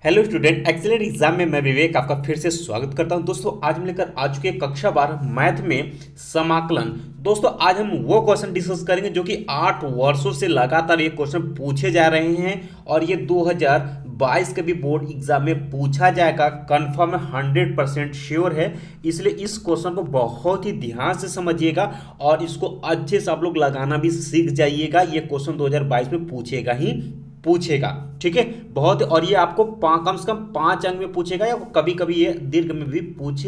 Hello student, excellent exam में मैं विवेक आपका फिर से स्वागत करता हूं। दोस्तों आज हम लेकर आ चुके हैं कक्षा 12 मैथ में समाकलन। दोस्तों आज हम वो क्वेश्चन डिस्कस करेंगे जो कि 8 वर्षों से लगातार ये क्वेश्चन पूछे जा रहे हैं और ये 2022 के भी बोर्ड एग्जाम में पूछा जाएगा, कंफर्म 100% श्योर है। इसलिए इस क्वेश्चन को बहुत ही ध्यान से समझिएगा और इसको अच्छे से आप लोग लगाना भी सीख जाइएगा। ये क्वेश्चन 2022 में पूछेगा ही पूछेगा, ठीक है। बहुत, और ये आपको कम से कम 5 अंक में पूछेगा या कभी कभी ये दीर्घ में भी पूछ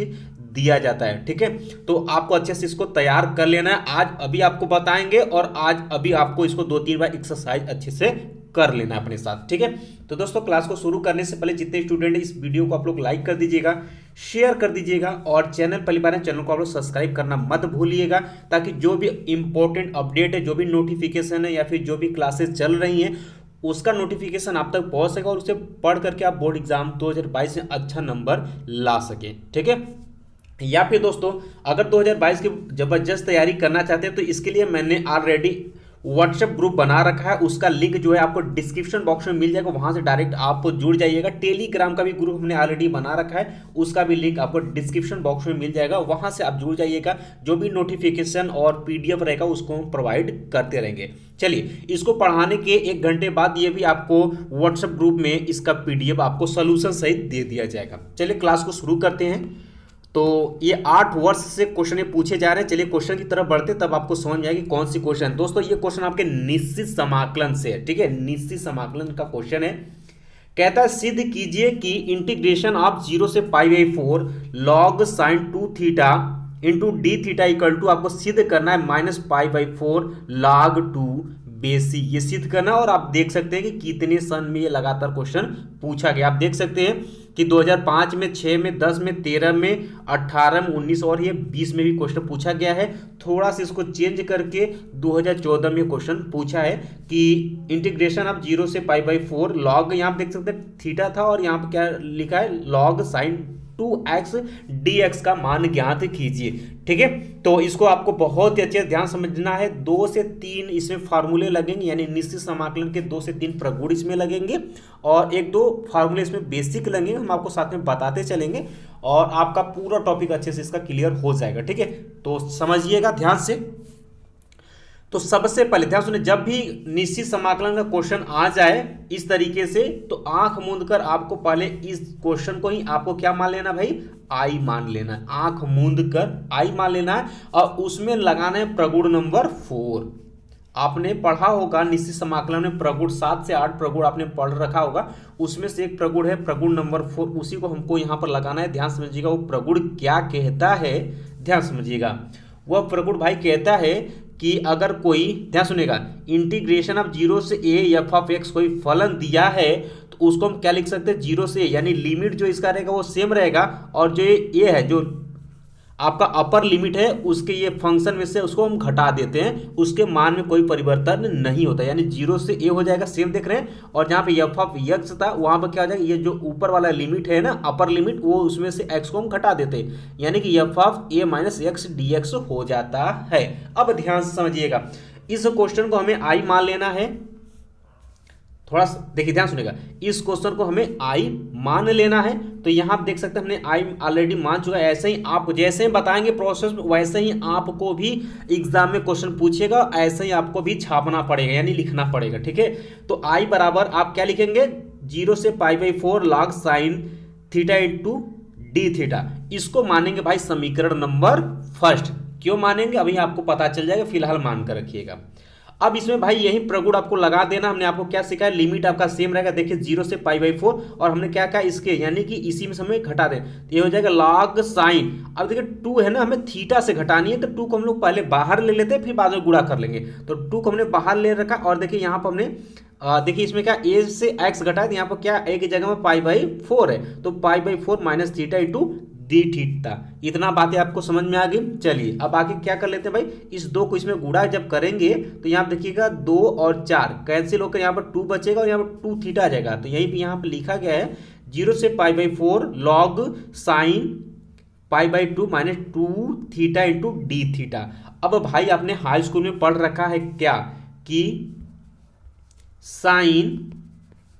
दिया जाता है, ठीक है। तो आपको अच्छे से इसको तैयार कर लेना है। आज अभी आपको बताएंगे और आज अभी आपको इसको 2-3 बार एक्सरसाइज अच्छे से कर लेना है अपने साथ, ठीक है। तो दोस्तों क्लास को शुरू करने से पहले जितने स्टूडेंट इस वीडियो को आप लोग लाइक कर दीजिएगा, शेयर कर दीजिएगा और चैनल पहली बार है चैनल को आप लोग सब्सक्राइब करना मत भूलिएगा, ताकि जो भी इंपॉर्टेंट अपडेट है, जो भी नोटिफिकेशन है या फिर जो भी क्लासेस चल रही हैं उसका नोटिफिकेशन आप तक पहुंच सके और उसे पढ़ करके आप बोर्ड एग्जाम 2022 में अच्छा नंबर ला सके, ठीक है। या फिर दोस्तों अगर 2022 की जबरदस्त तैयारी करना चाहते हैं तो इसके लिए मैंने ऑलरेडी व्हाट्सएप ग्रुप बना रखा है। उसका लिंक जो है आपको डिस्क्रिप्शन बॉक्स में मिल जाएगा, वहां से डायरेक्ट आप जुड़ जाइएगा। टेलीग्राम का भी ग्रुप हमने ऑलरेडी बना रखा है, उसका भी लिंक आपको डिस्क्रिप्शन बॉक्स में मिल जाएगा, वहां से आप जुड़ जाइएगा। जो भी नोटिफिकेशन और पीडीएफ रहेगा उसको हम प्रोवाइड करते रहेंगे। चलिए, इसको पढ़ाने के 1 घंटे बाद ये भी आपको व्हाट्सएप ग्रुप में इसका पीडीएफ आपको सोल्यूशन सहित दे दिया जाएगा। चलिए क्लास को शुरू करते हैं। तो ये 8 वर्ष से क्वेश्चन पूछे जा रहे हैं। चलिए क्वेश्चन की तरफ बढ़ते तब आपको समझ में आएगी कौन सी क्वेश्चन है। दोस्तों ये क्वेश्चन आपके निश्चित समाकलन से है, ठीक है। निश्चित समाकलन का क्वेश्चन है। कहता है सिद्ध कीजिए कि इंटीग्रेशन ऑफ 0 से π/4 log sin 2 theta into d theta equal to, आपको सिद्ध करना है -π/4 log 2 बेसी। ये सिद्ध करना, और आप देख सकते हैं कि कितने सन में ये लगातार क्वेश्चन पूछा गया। आप देख सकते हैं कि 2005 में, 6 में, 10 में, 13 में, 18 में, 19 और ये 20 में भी क्वेश्चन पूछा गया है। थोड़ा सा इसको चेंज करके 2014 में क्वेश्चन पूछा है कि इंटीग्रेशन ऑफ 0 से π/4 लॉग, यहाँ पे देख सकते हैं थीटा था और यहाँ पे क्या लिखा है लॉग साइन 2x dx का मान ज्ञात कीजिए, ठीक है। तो इसको आपको बहुत ही अच्छे से ध्यान समझना है। 2 से 3 इसमें फार्मूले लगेंगे, यानी निश्चित समाकलन के 2 से 3 प्रगुण इसमें लगेंगे और 1-2 फार्मूले इसमें बेसिक लगेंगे, हम आपको साथ में बताते चलेंगे और आपका पूरा टॉपिक अच्छे से इसका क्लियर हो जाएगा, ठीक है। तो समझिएगा ध्यान से। तो सबसे पहले ध्यान सुनिए, जब भी निश्चित समाकलन का क्वेश्चन आ जाए इस तरीके से तो आंख मूंद कर आपको पहले इस क्वेश्चन को ही आपको क्या मान लेना भाई, आई मान लेना है। आंख मूंद कर आई मान लेना है और उसमें लगाना है प्रगुण नंबर 4। आपने पढ़ा होगा निश्चित समाकलन में प्रगुण 7 से 8 प्रगुण आपने पढ़ रखा होगा, उसमें से एक प्रगुण है प्रगुण नंबर 4, उसी को हमको यहाँ पर लगाना है। ध्यान समझिएगा वो प्रगुण क्या कहता है, ध्यान समझिएगा। वह प्रगुण भाई कहता है कि अगर कोई, ध्यान सुनेगा, इंटीग्रेशन ऑफ 0 से a f(x) कोई फलन दिया है तो उसको हम क्या लिख सकते हैं, 0 से a, यानी लिमिट जो इसका रहेगा वो सेम रहेगा और जो ये है जो आपका अपर लिमिट है उसके ये फंक्शन में से उसको हम घटा देते हैं, उसके मान में कोई परिवर्तन नहीं होता, यानी 0 से a हो जाएगा, सेम देख रहे हैं। और जहाँ पे f(x) था वहाँ पर क्या हो जाएगा, ये जो ऊपर वाला लिमिट है ना अपर लिमिट, वो उसमें से x को हम घटा देते हैं, यानी कि f(a-x dx) हो जाता है। अब ध्यान से समझिएगा, इस क्वेश्चन को हमें आई मान लेना है। थोड़ा देखिए ध्यान सुनेगा, इस क्वेश्चन को हमें आई मान लेना है। तो यहाँ आप देख सकते हैं हमने आई ऑलरेडी मान चुका है। ऐसे ही आप जैसे ही बताएंगे प्रोसेस वैसे ही आपको भी एग्जाम में क्वेश्चन पूछेगा, ऐसे ही आपको भी छापना पड़ेगा यानी लिखना पड़ेगा, ठीक है। तो आई बराबर आप क्या लिखेंगे, 0 से π/4 log sine theta into d theta. इसको मानेंगे भाई समीकरण नंबर फर्स्ट। क्यों मानेंगे अभी आपको पता चल जाएगा, फिलहाल मान कर रखिएगा। अब इसमें भाई यही प्रगुण आपको लगा देना। हमने आपको क्या सिखाया, लिमिट आपका सेम रहेगा, देखिए 0 से π/4 और हमने क्या कहा इसके, यानी कि इसी में से हमें घटा दें तो ये हो जाएगा log साइन। अब देखिए 2 है ना, हमें थीटा से घटानी है तो 2 को हम लोग पहले बाहर ले लेते हैं फिर बाद में गुणा कर लेंगे। तो 2 को हमने बाहर ले रखा और देखिए यहाँ पर हमने देखिए इसमें क्या a से x घटा है तो यहाँ पर क्या a की जगह में π/4 है, तो π/4 minus theta into d theta. इतना बातें आपको समझ में आ गई। चलिए अब आगे क्या कर लेते हैं भाई, इस 2 को इसमें गुणा जब करेंगे तो यहाँ पे देखिएगा 2 और 4 कैंसिल होकर यहाँ पर 2 बचेगा और यहाँ पर 2 थीटा आ जाएगा। तो यहीं पे यहाँ पे लिखा गया है 0 से π/4 log sine π/2 minus 2 theta into d theta. अब भाई आपने हाई स्कूल में पढ़ रखा है क्या कि साइन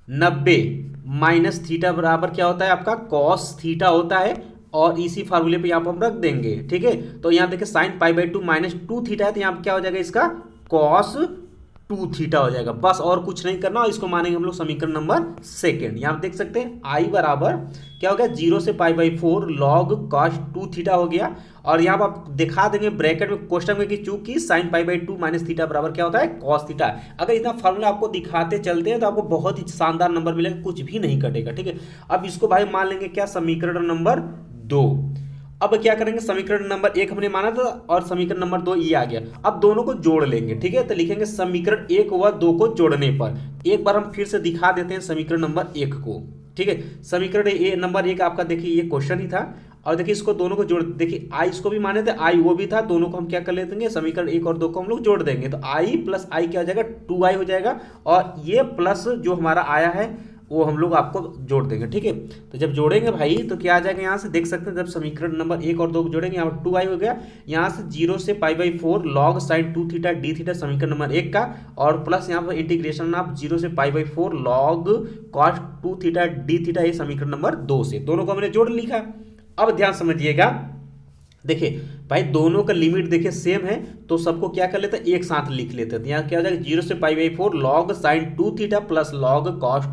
90 माइनस थीटा बराबर क्या होता है आपका कॉस थीटा होता है, और इसी फार्मूले पे यहाँ पर हम रख देंगे। ठीक है, तो यहाँ देखिए sine pi by 2 minus 2 theta है, तो यहाँ क्या हो जाएगा इसका कॉस 2 थीटा हो जाएगा। बस और कुछ नहीं करना, इसको मानेंगे हम लोग समीकरण नंबर सेकेंड। यहाँ देख सकते हैं आई बराबर क्या हो गया 0 से pi by 4 log cos 2 theta हो गया। और यहाँ पर आप दिखा देंगे ब्रैकेट में क्वेश्चन में कि चूंकि sine pi by 2 minus theta बराबर क्या होता है कॉस थीटा। अगर इतना फॉर्मूला आपको दिखाते चलते हैं तो आपको बहुत ही शानदार नंबर मिलेगा, कुछ भी नहीं कटेगा। ठीक है, अब इसको भाई मान लेंगे क्या समीकरण नंबर 2। अब क्या करेंगे समीकरण नंबर 1 हमने माना था और समीकरण नंबर 2 ये आ गया। अब दोनों को जोड़ लेंगे। ठीक है, तो लिखेंगे समीकरण 1 व 2 को जोड़ने पर, एक बार हम फिर से दिखा देते हैं समीकरण नंबर 1 को। ठीक है, समीकरण नंबर 1 आपका देखिए ये क्वेश्चन ही था, और देखिए इसको दोनों को जोड़, देखिए आई इसको भी माने थे, आई वो भी था, दोनों को हम क्या कर लेते हैं समीकरण 1 और 2 को हम लोग जोड़ देंगे। तो आई प्लस आई क्या हो जाएगा 2i हो जाएगा, और ये प्लस जो हमारा आया है वो हम लोग आपको जोड़ देंगे। ठीक है, तो जब जोड़ेंगे भाई तो क्या आ जाएगा, यहाँ से देख सकते हैं जब समीकरण नंबर 1 और 2 को जोड़ेंगे, यहाँ पर 2i हो गया, यहाँ से 0 से pi by 4 log sine 2 theta D theta समीकरण नंबर 1 का, और प्लस यहाँ पर इंटीग्रेशन आप 0 से pi by 4 log cos 2 theta D theta ये समीकरण नंबर 2 से, दोनों को हमने जोड़ लिखा। अब ध्यान समझिएगा, देखिए भाई दोनों का लिमिट देखिए सेम है, तो सबको क्या कर लेते हैं एक साथ लिख लेते हैं। यहाँ क्या हो जाएगा 0 से pi by 4 log sine 2 theta plus log cos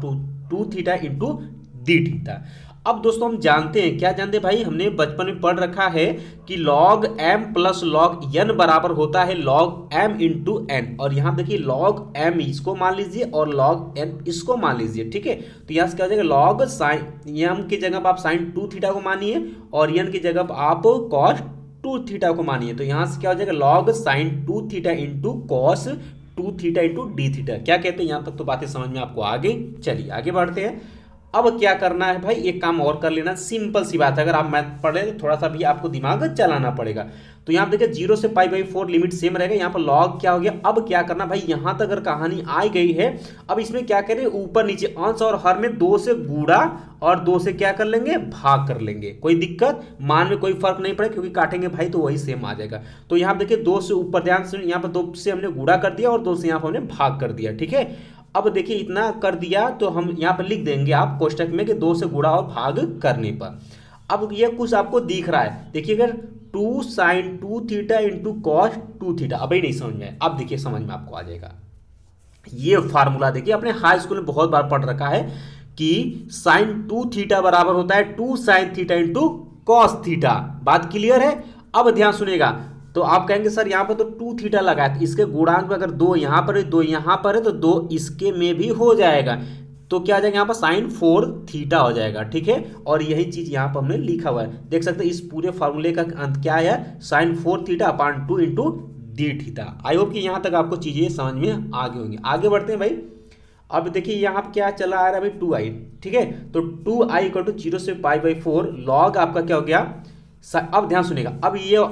2 theta into d theta. अब दोस्तों हम जानते हैं, क्या जानते हैं भाई, हमने बचपन में पढ़ रखा है कि log m plus log n बराबर होता है लॉग m इंटू एन। और यहाँ देखिए लॉग m इसको मान लीजिए और लॉग n इसको मान लीजिए। ठीक है, तो यहाँ से क्या हो जाएगा लॉग साइन m की जगह आप साइन 2 थीटा को मानिए और n की जगह आप कॉस 2 थीटा को मानिए। तो यहाँ से क्या हो जाएगा log sine 2 theta into cos 2 theta into d theta. क्या कहते हैं, यहाँ तक तो बातें समझ में आपको आ गई। चलिए आगे बढ़ते हैं। अब क्या करना है भाई, एक काम और कर लेना, सिंपल सी बात है, अगर आप मैथ पढ़े तो थोड़ा सा भी आपको दिमाग चलाना पड़ेगा। तो यहाँ देखिए 0 से पाई बाई 4 लिमिट सेम रहेगा, यहाँ पर लॉग क्या हो गया। अब क्या करना भाई, यहाँ तक अगर कहानी आ गई है, अब इसमें क्या करें ऊपर नीचे अंश और हर में 2 से गुणा और 2 से क्या कर लेंगे भाग कर लेंगे। कोई दिक्कत, मान में कोई फर्क नहीं पड़ेगा क्योंकि काटेंगे भाई तो वही सेम आ जाएगा। तो यहाँ देखिए 2 से ऊपर, ध्यान से यहाँ पर 2 से हमने गुणा कर दिया और 2 से यहाँ पर हमने भाग कर दिया। ठीक है, अब देखिए इतना कर दिया तो हम यहाँ पर लिख देंगे आप कोष्टक में कि 2 से गुणा और भाग करने पर। अब ये कुछ आपको दिख रहा है, देखिए अगर 2 sine 2 theta into cos 2 theta, अभी नहीं समझ में, अब देखिए समझ में आपको आ जाएगा। ये फार्मूला देखिए अपने हाई स्कूल में बहुत बार पढ़ रखा है कि साइन 2 थीटा बराबर होता है 2 sine theta into cos theta. बात क्लियर है। अब ध्यान सुनेगा, तो आप कहेंगे सर यहाँ पर तो 2 थीटा लगा है, इसके गुणांक में अगर 2 यहाँ पर है 2 यहाँ पर है तो 2 इसके में भी हो जाएगा, तो क्या आ जाएगा यहाँ पर साइन 4 थीटा हो जाएगा। ठीक है, और यही चीज यहाँ पर हमने लिखा हुआ है, देख सकते हैं इस पूरे फॉर्मूले का अंत क्या है sine 4 theta upon 2 into d theta. I hope कि यहाँ तक आपको चीजें समझ में आ गई होंगी। आगे बढ़ते हैं भाई। अब देखिए यहाँ पर क्या चला आ रहा है भाई 2i। ठीक है, तो 2i इक्वल टू 0 से पाई बाई 4 लॉग आपका क्या हो गया। अब ध्यान सुनेगा, अब ये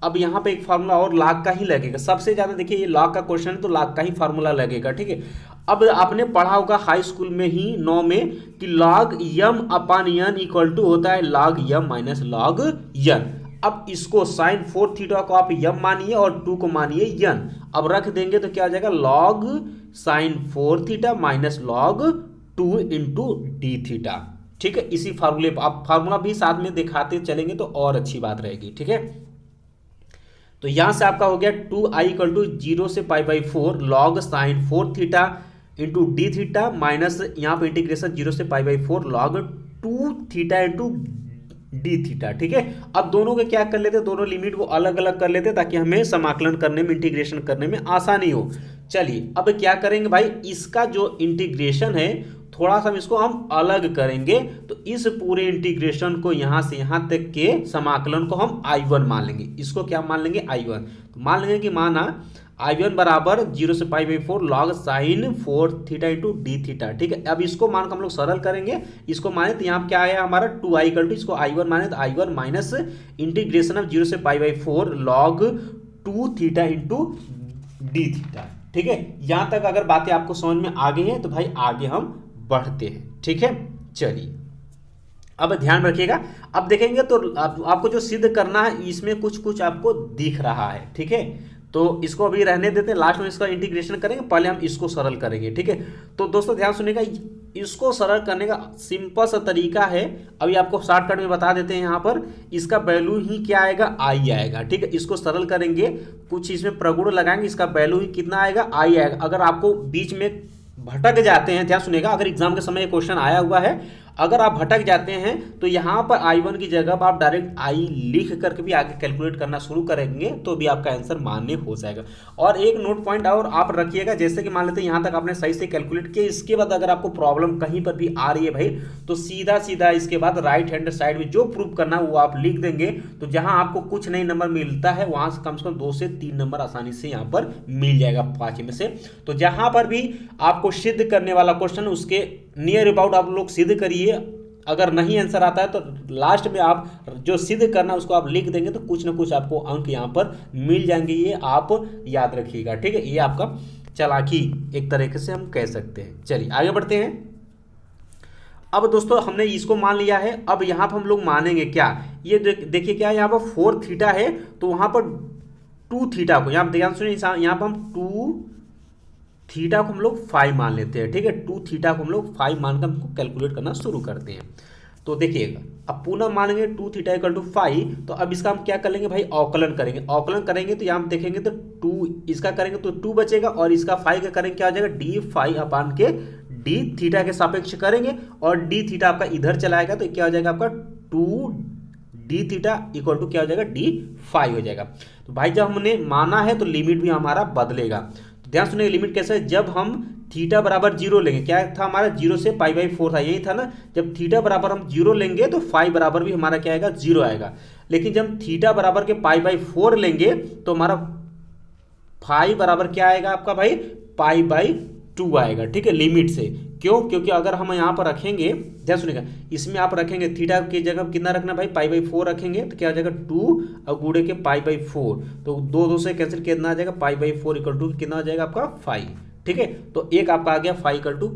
अब यहाँ पे एक फार्मूला और लॉग का ही लगेगा, सबसे ज्यादा देखिए ये लॉग का क्वेश्चन है तो लॉग का ही फार्मूला लगेगा। ठीक है, अब आपने पढ़ा होगा हाई स्कूल में ही 9 में कि log m upon n equal to होता है log m minus log n. अब इसको साइन 4 थीटा को आप यम मानिए और 2 को मानिए यन, अब रख देंगे तो क्या हो जाएगा log sign 4 theta minus log 2 into d theta. ठीक है, इसी फार्मूले पर आप फार्मूला भी साथ में दिखाते चलेंगे तो और अच्छी बात रहेगी। ठीक है, तो यहां से आपका हो गया 2i इक्वल टू 0 से pi by 4 log sign 4 theta into d theta minus यहाँ पे इंटीग्रेशन 0 से pi by 4 log 2 theta into d theta. ठीक है, अब दोनों के क्या कर लेते, दोनों लिमिट को अलग अलग कर लेते ताकि हमें समाकलन करने में इंटीग्रेशन करने में आसानी हो। चलिए अब क्या करेंगे भाई, इसका जो इंटीग्रेशन है थोड़ा सा इसको हम अलग करेंगे, तो इस पूरे इंटीग्रेशन को यहां से यहां तक के समाकलन को हम I1 मान लेंगे। इसको क्या मान लेंगे I1, तो मान लेंगे कि माना I1 बराबर 0 से pi by 4 log sign 4 theta into d theta. ठीक है, अब इसको मान हम लोग सरल करेंगे, इसको माने तो यहाँ क्या आया हमारा 2i इक्वल टू, इसको I1 माने तो I1 माइनस इंटीग्रेशन ऑफ 0 से pi by 4 log 2 theta into d theta. ठीक है, यहां तक अगर बातें आपको समझ में आ गई हैं तो भाई आगे हम बढ़ते हैं। ठीक है, चलिए अब ध्यान रखिएगा। अब देखेंगे तो आपको जो सिद्ध करना है इसमें कुछ कुछ आपको दिख रहा है। ठीक है, तो इसको अभी रहने देते हैं, लास्ट में इसका इंटीग्रेशन करेंगे, पहले हम इसको सरल करेंगे। ठीक है, तो दोस्तों ध्यान सुनिएगा, इसको सरल करने का सिंपल सा तरीका है, अभी आपको शॉर्टकट में बता देते हैं। यहाँ पर इसका वैल्यू ही क्या आएगा, आई आएगा। ठीक है, इसको सरल करेंगे, कुछ इसमें प्रगुण लगाएंगे, इसका वैल्यू ही कितना आएगा, आई आएगा। अगर आपको बीच में भटक जाते हैं, ध्यान सुनिएगा, अगर एग्जाम के समय क्वेश्चन आया हुआ है, अगर आप भटक जाते हैं तो यहाँ पर I1 की जगह पर आप डायरेक्ट आई लिख करके भी आगे कैलकुलेट करना शुरू करेंगे तो भी आपका आंसर मान्य हो जाएगा। और एक नोट पॉइंट और आप रखिएगा, जैसे कि मान लेते हैं यहाँ तक आपने सही से कैलकुलेट किया, इसके बाद अगर आपको प्रॉब्लम कहीं पर भी आ रही है भाई, तो सीधा सीधा इसके बाद राइट हैंड साइड में जो प्रूफ करना है वो आप लिख देंगे। तो जहाँ आपको कुछ नहीं नंबर मिलता है वहाँ से कम 2 से 3 नंबर आसानी से यहाँ पर मिल जाएगा 5 में से। तो जहाँ पर भी आपको सिद्ध करने वाला क्वेश्चन उसके नियर अबाउट आप लोग सिद्ध करिए। अगर नहीं आंसर आता है तो लास्ट में आप जो सिद्ध करना उसको आप लिख देंगे तो कुछ ना कुछ आपको अंक यहाँ पर मिल जाएंगे, ये आप याद रखिएगा। ठीक है, ये आपका चालाकी एक तरीके से हम कह सकते हैं। चलिए आगे बढ़ते हैं। अब दोस्तों हमने इसको मान लिया है, अब यहाँ पर हम लोग मानेंगे क्या, ये देखिए क्या यहाँ पर 4 थीटा है तो वहाँ पर 2 थीटा को, यहाँ ध्यान सुनिए, यहाँ पर हम 2 थीटा को हम लोग 5 मान लेते हैं। ठीक है, 2 थीटा को हम लोग 5 मानकर हमको कैलकुलेट करना शुरू करते हैं। तो देखिएगा, अब पुनः मानेंगे 2 थीटा इक्वल टू 5, तो अब इसका हम क्या कर लेंगे भाई, अवकलन करेंगे। अवकलन करेंगे तो यहाँ हम देखेंगे तो 2 इसका करेंगे तो 2 बचेगा, और इसका 5 का करेंगे क्या हो जाएगा, डी 5 अपान के डी थीटा के सापेक्ष करेंगे, और डी थीटा आपका इधर चलाएगा तो क्या हो जाएगा आपका 2 डी थीटा इक्वल टू क्या हो जाएगा, डी 5 हो जाएगा। तो भाई जब हमने माना है तो लिमिट भी हमारा बदलेगा। ध्यान सुनिए, लिमिट कैसे है, जब हम थीटा बराबर 0 लेंगे, क्या था हमारा 0 से π/4 था, यही था ना, जब थीटा बराबर हम 0 लेंगे तो फाई बराबर भी हमारा क्या आएगा, 0 आएगा। लेकिन जब थीटा बराबर के π/4 लेंगे तो हमारा फाई बराबर क्या आएगा आपका भाई, π/2 आएगा। ठीक है, लिमिट से। क्यों, क्योंकि अगर हम यहाँ पर रखेंगे, ध्यान सुनिएगा, इसमें आप रखेंगे थीटा की जगह कितना रखना भाई, π/4 रखेंगे तो क्या आ जाएगा 2 और गुड़े के π/4, तो 2 से कैंसिल कितना आ जाएगा, π/4 इक्वल टू कितना आ जाएगा आपका 5। ठीक है, तो एक आपका आ गया 5 इक्वल टू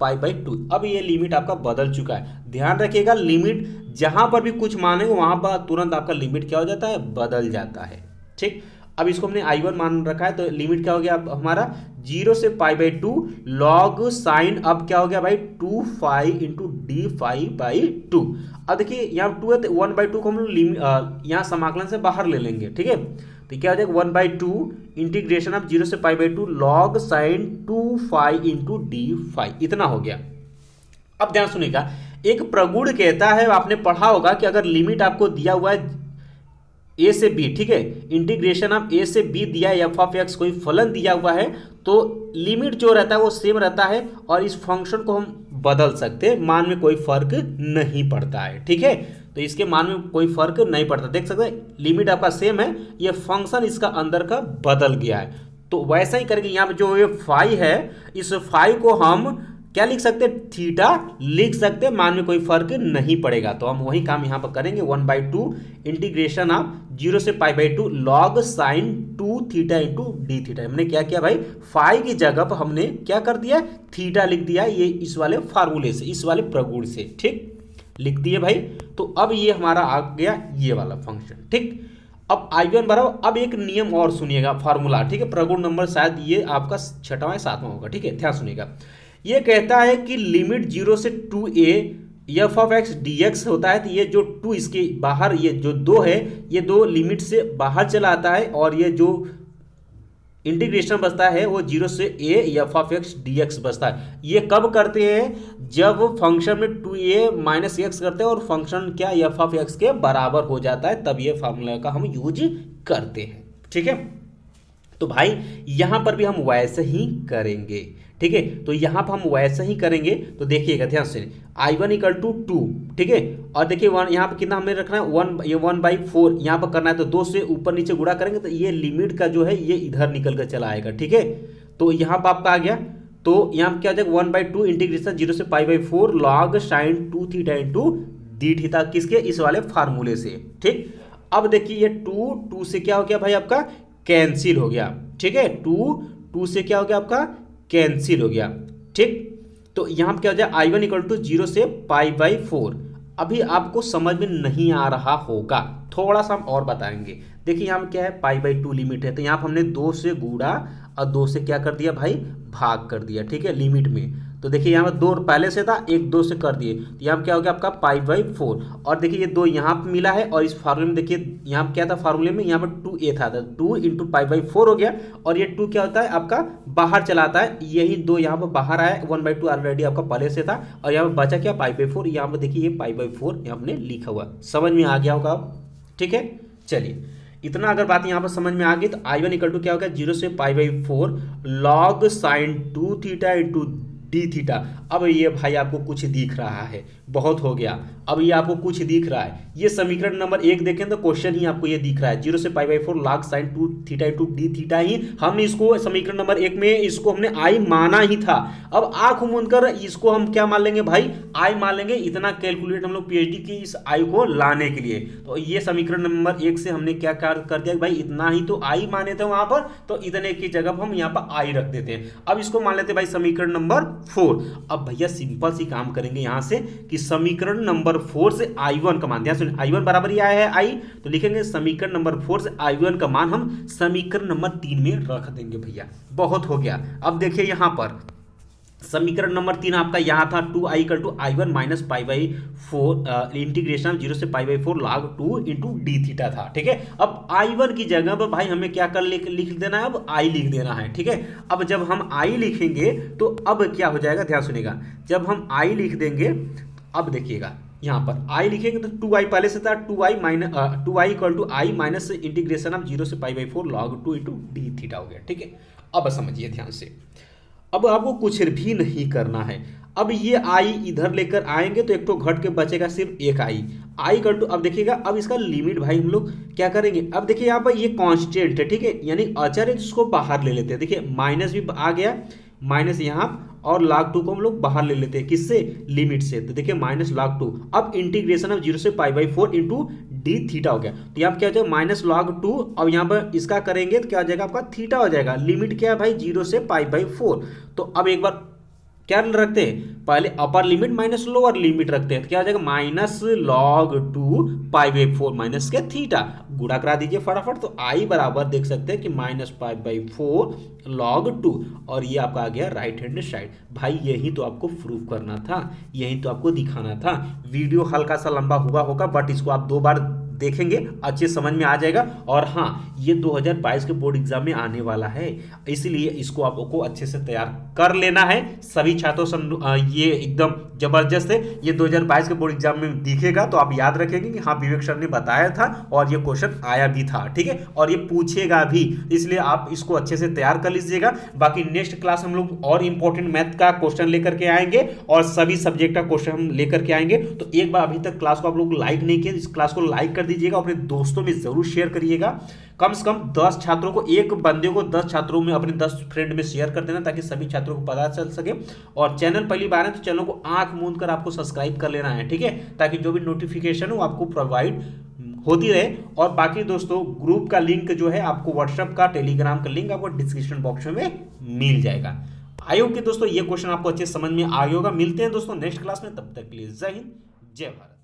π/2। अब ये लिमिट आपका बदल चुका है। ध्यान रखिएगा, लिमिट जहां पर भी कुछ मानेंगे वहां पर तुरंत आपका लिमिट क्या हो जाता है, बदल जाता है। ठीक, अब इसको हमने I1 मान रखा है तो लिमिट क्या हो गया अब हमारा 0 से π/2 लॉग साइन, अब क्या हो गया भाई 2 5 इंटू डी 5/2। अब देखिए यहाँ 2 है तो 1/2 को हम लोग यहाँ समाकलन से बाहर ले लेंगे। ठीक है, तो क्या हो जाएगा 1/2 इंटीग्रेशन ऑफ 0 से π/2 लॉग साइन 2 5 इंटू डी 5, इतना हो गया। अब ध्यान सुनिएगा, एक प्रगुण कहता है, आपने पढ़ा होगा कि अगर लिमिट आपको दिया हुआ है ए से बी, ठीक है, इंटीग्रेशन ऑफ ए से बी दिया है, एफ ऑफ एक्स कोई फलन दिया हुआ है, तो लिमिट जो रहता है वो सेम रहता है और इस फंक्शन को हम बदल सकते हैं, मान में कोई फर्क नहीं पड़ता है। ठीक है, तो इसके मान में कोई फर्क नहीं पड़ता, देख सकते हैं लिमिट आपका सेम है, ये फंक्शन इसका अंदर का बदल गया है। तो वैसा ही करके यहाँ पे जो ये फाई है, इस फाई को हम क्या लिख सकते हैं, थीटा लिख सकते हैं, मान में कोई फर्क नहीं पड़ेगा। तो हम वही काम यहाँ पर करेंगे, 1/2 इंटीग्रेशन ऑफ 0 से π/2 log sine 2 theta into d theta. हमने क्या किया भाई, फाई की जगह पर हमने क्या कर दिया, थीटा लिख दिया, ये इस वाले फार्मूले से, इस वाले प्रगुण से। ठीक, लिख दिए भाई। तो अब ये हमारा आ गया ये वाला फंक्शन। ठीक, अब I1 बराबर, अब एक नियम और सुनिएगा, फार्मूला। ठीक है, प्रगुण नंबर शायद ये आपका 6वां या 7वां होगा। ठीक है, ध्यान सुनिएगा, ये कहता है कि लिमिट 0 से 2a F of x D x होता है, तो ये जो 2 इसके बाहर, ये जो 2 है, ये 2 लिमिट से बाहर चला आता है, और ये जो इंटीग्रेशन बचता है वो 0 से a F of x D x बचता है। ये कब करते हैं, जब फंक्शन में 2a माइनस एक्स करते हैं और फंक्शन क्या एफ ऑफ एक्स के बराबर हो जाता है, तब ये फार्मूला का हम यूज करते हैं। ठीक है, तो भाई यहां पर भी हम वैसे ही करेंगे। ठीक है, तो यहाँ पर हम वैसे ही करेंगे। तो देखिएगा ध्यान से, I1 इक्वल टू 2, ठीक है, और देखिए यहाँ पर कितना हमें रखना है, 1, ये 1/4 यहाँ पर करना है, तो 2 से ऊपर नीचे गुणा करेंगे तो ये लिमिट का जो है ये इधर निकल कर चला आएगा। ठीक है, तो यहाँ पर आपका आ गया, तो यहाँ पर क्या हो जाएगा 1/2 इंटीग्रेशन 0 से π/4 log sine 2 theta into d theta, किसके, इस वाले फार्मूले से। ठीक, अब देखिए ये 2 से क्या हो गया भाई आपका कैंसिल हो गया। ठीक है, 2 से क्या हो गया आपका कैंसिल हो गया। ठीक, तो यहाँ पे क्या हो जाए, I1 इक्वल टू 0 से π/4। अभी आपको समझ में नहीं आ रहा होगा, थोड़ा सा हम और बताएंगे। देखिए यहाँ पे क्या है, π/2 लिमिट है, तो यहाँ पर हमने 2 से गुणा और 2 से क्या कर दिया भाई, भाग कर दिया, ठीक है, लिमिट में। तो देखिए यहाँ पर 2 पहले से था, 1 2 से कर दिए, तो यहाँ पर क्या हो गया आपका π/4। और देखिए ये 2 यहाँ पर मिला है, और इस फार्मूले में देखिए यहाँ पर क्या था, फार्मूले में यहाँ पर 2a था, 2 इंटू π/4 हो गया। और ये 2 क्या होता है आपका, बाहर चला आता है, यही 2 यहाँ पर बाहर आया, 1/2 ऑलरेडी आपका पहले से था, और यहाँ पर बचा क्या, π/4। यहाँ पर देखिए ये π/4 यहाँ हमने लिखा हुआ, समझ में आ गया होगा अब, ठीक है। चलिए इतना अगर बात यहाँ पर समझ में आ गई, तो I1 इक्वल टू क्या होगा, 0 से π/4 log sin 2 theta into d theta. अब ये भाई आपको कुछ दिख रहा है, बहुत हो गया, अब ये आपको कुछ दिख रहा है, ये समीकरण नंबर 1 देखें तो क्वेश्चन ही आपको ये दिख रहा है, 0 से π/4 log sin 2 theta into d theta ही हमने इसको समीकरण नंबर 1 में इसको हमने आई माना ही था। अब आंख मूंदकर इसको हम क्या मान लेंगे भाई, आई मान लेंगे। इतना कैलकुलेट हम लोग पीएचडी की इस आई को लाने के लिए, तो ये समीकरण नंबर 1 से हमने क्या कर दिया भाई, इतना ही तो आई माने थे वहां पर, तो इतने की जगह पर हम यहाँ पर आई रख देते हैं। अब इसको मान लेते हैं भाई समीकरण नंबर 4। अब भैया सिंपल सी काम करेंगे यहां से कि समीकरण नंबर 4 से I1 का मान, ध्यान सुनिए, I1 बराबर ही आया है आई, तो लिखेंगे समीकरण नंबर 4 से I1 का मान हम समीकरण नंबर 3 में रख देंगे भैया, बहुत हो गया। अब देखिए यहां पर समीकरण नंबर 3 आपका यहाँ था 2i equal to I1 minus π/4 integration 0 से π/4 log 2 इंटू डी थीटा था, ठीक है। अब I1 की जगह पर भाई हमें क्या कर लिख देना है, अब I लिख देना है, ठीक है। अब जब हम I लिखेंगे तो अब क्या हो जाएगा, ध्यान सुनिएगा, जब हम I लिख देंगे, अब देखिएगा यहाँ पर I लिखेंगे तो 2i पहले से था, 2i equal to I minus integration of 0 से π/4 log 2 इंटू डी थीटा हो गया, ठीक है। अब समझिए ध्यान से, अब आपको कुछ भी नहीं करना है। अब ये आई इधर लेकर आएंगे तो एक तो घट के बचेगा सिर्फ एक आई कर टू। अब देखिएगा, अब इसका लिमिट भाई हम लोग क्या करेंगे, अब देखिए यहाँ पर ये कांस्टेंट है, ठीक है, यानी अचर है, जिसको बाहर ले लेते हैं। देखिए माइनस भी आ गया, माइनस यहाँ, और log 2 को हम लोग बाहर ले लेते हैं, किससे, लिमिट से। तो देखिए माइनस log 2, अब इंटीग्रेशन ऑफ 0 से π/4 इंटू डी थीटा हो गया। तो यहाँ पर क्या हो जाएगा, माइनस log 2, अब यहाँ पर इसका करेंगे तो क्या हो जाएगा आपका, थीटा हो जाएगा। लिमिट क्या है भाई, 0 से π/4। तो अब एक बार क्या रखते हैं, पहले upper limit minus lower limit रखते हैं, तो क्या हो जाएगा, माइनस log 2 π/4 माइनस के थीटा, गुणा करा दीजिए फटाफट। तो आई बराबर देख सकते हैं कि माइनस π/4 log 2, और ये आपका आ गया राइट हैंड साइड। भाई यही तो आपको प्रूफ करना था, यही तो आपको दिखाना था। वीडियो हल्का सा लंबा हुआ होगा, बट इसको आप 2 बार देखेंगे, अच्छे समझ में आ जाएगा। और हाँ, ये 2022 के बोर्ड एग्जाम में आने वाला है, इसलिए इसको आपको अच्छे से तैयार कर लेना है। सभी छात्रों से ये एकदम जबरदस्त है, ये 2022 के बोर्ड एग्जाम में दिखेगा, तो आप याद रखेंगे कि हाँ विवेक सर ने बताया था और ये क्वेश्चन आया भी था, ठीक है, और ये पूछेगा भी, इसलिए आप इसको अच्छे से तैयार कर लीजिएगा। बाकी नेक्स्ट क्लास हम लोग और इंपॉर्टेंट मैथ का क्वेश्चन लेकर के आएंगे, और सभी सब्जेक्ट का क्वेश्चन हम लेकर के आएंगे। तो एक बार, अभी तक क्लास को आप लोग लाइक नहीं किए, इस क्लास को लाइक कर दीजिएगा, अपने दोस्तों में जरूर शेयर करिएगा। कम से कम 10 छात्रों को, एक बंदे को 10 छात्रों में, अपने 10 फ्रेंड में शेयर कर देना, ताकि सभी छात्रों को पता चल सके। और चैनल पहली बार है तो चैनल को आंख मूंद कर आपको सब्सक्राइब कर लेना है, ठीक है, ताकि जो भी नोटिफिकेशन हो आपको प्रोवाइड होती रहे। और बाकी दोस्तों, ग्रुप का लिंक जो है आपको, व्हाट्सएप का, टेलीग्राम का लिंक आपको डिस्क्रिप्शन बॉक्स में मिल जाएगा। आई होप कि दोस्तों ये क्वेश्चन आपको अच्छे समझ में आ गया होगा। मिलते हैं दोस्तों नेक्स्ट क्लास में, तब तक के लिए जय हिंद, जय भारत।